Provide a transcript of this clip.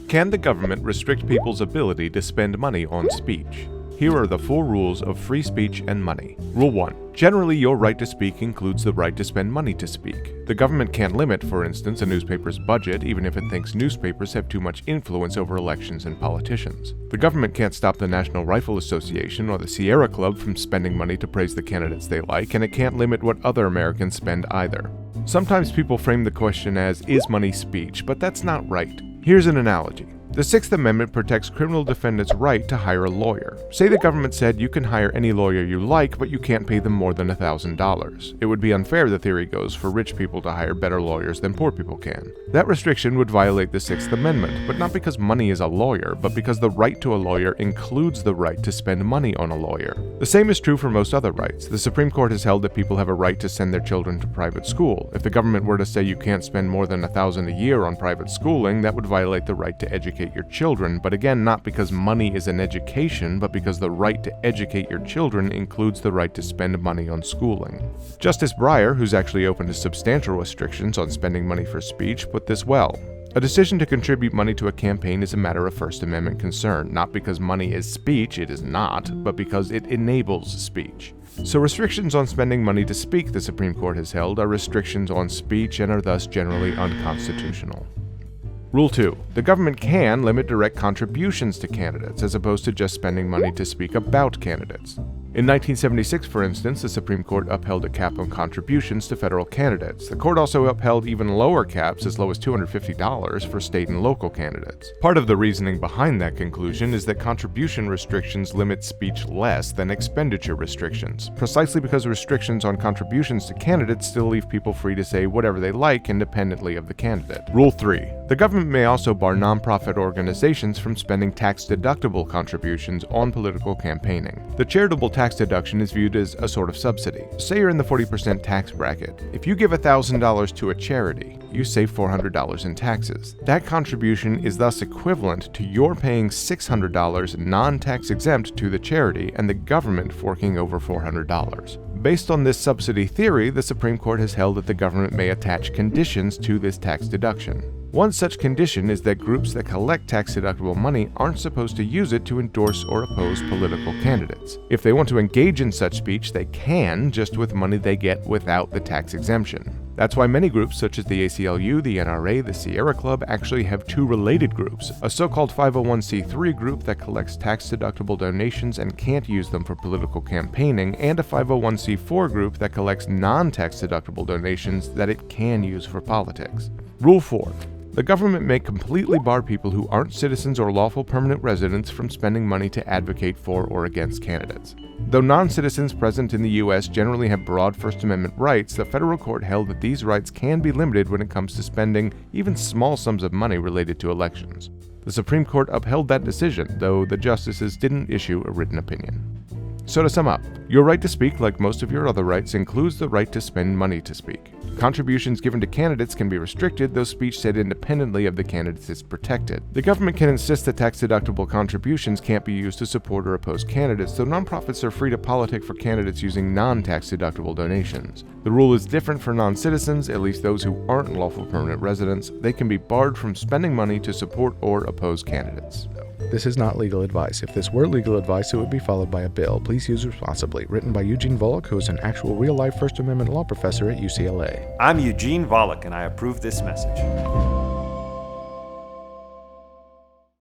Can the government restrict people's ability to spend money on speech? Here are the 4 rules of free speech and money. Rule 1. Generally, your right to speak includes the right to spend money to speak. The government can't limit, for instance, a newspaper's budget, even if it thinks newspapers have too much influence over elections and politicians. The government can't stop the National Rifle Association or the Sierra Club from spending money to praise the candidates they like, and it can't limit what other Americans spend either. Sometimes people frame the question as, is money speech? But that's not right. Here's an analogy. The Sixth Amendment protects criminal defendants' right to hire a lawyer. Say the government said you can hire any lawyer you like, but you can't pay them more than $1,000. It would be unfair, the theory goes, for rich people to hire better lawyers than poor people can. That restriction would violate the Sixth Amendment, but not because money is a lawyer, but because the right to a lawyer includes the right to spend money on a lawyer. The same is true for most other rights. The Supreme Court has held that people have a right to send their children to private school. If the government were to say you can't spend more than $1,000 a year on private schooling, that would violate the right to educate your children, but again, not because money is an education, but because the right to educate your children includes the right to spend money on schooling. Justice Breyer, who's actually open to substantial restrictions on spending money for speech, put this well. A decision to contribute money to a campaign is a matter of First Amendment concern, not because money is speech, it is not, but because it enables speech. So restrictions on spending money to speak, the Supreme Court has held, are restrictions on speech and are thus generally unconstitutional. Rule 2. The government can limit direct contributions to candidates, as opposed to just spending money to speak about candidates. In 1976, for instance, the Supreme Court upheld a cap on contributions to federal candidates. The court also upheld even lower caps, as low as $250, for state and local candidates. Part of the reasoning behind that conclusion is that contribution restrictions limit speech less than expenditure restrictions, precisely because restrictions on contributions to candidates still leave people free to say whatever they like independently of the candidate. Rule 3. The government may also bar nonprofit organizations from spending tax-deductible contributions on political campaigning. The charitable tax deduction is viewed as a sort of subsidy. Say you're in the 40% tax bracket. If you give $1,000 to a charity, you save $400 in taxes. That contribution is thus equivalent to your paying $600 non-tax exempt to the charity and the government forking over $400. Based on this subsidy theory, the Supreme Court has held that the government may attach conditions to this tax deduction. One such condition is that groups that collect tax-deductible money aren't supposed to use it to endorse or oppose political candidates. If they want to engage in such speech, they can, just with money they get without the tax exemption. That's why many groups such as the ACLU, the NRA, the Sierra Club actually have 2 related groups, a so-called 501c3 group that collects tax-deductible donations and can't use them for political campaigning, and a 501c4 group that collects non-tax-deductible donations that it can use for politics. Rule 4. The government may completely bar people who aren't citizens or lawful permanent residents from spending money to advocate for or against candidates. Though non-citizens present in the U.S. generally have broad First Amendment rights, the federal court held that these rights can be limited when it comes to spending even small sums of money related to elections. The Supreme Court upheld that decision, though the justices didn't issue a written opinion. So to sum up, your right to speak, like most of your other rights, includes the right to spend money to speak. Contributions given to candidates can be restricted, though speech said independently of the candidates is protected. The government can insist that tax-deductible contributions can't be used to support or oppose candidates, though nonprofits are free to politic for candidates using non-tax-deductible donations. The rule is different for non-citizens, at least those who aren't lawful permanent residents. They can be barred from spending money to support or oppose candidates. This is not legal advice. If this were legal advice, it would be followed by a bill. Please use responsibly. Written by Eugene Volokh, who is an actual real-life First Amendment law professor at UCLA. I'm Eugene Volokh, and I approve this message.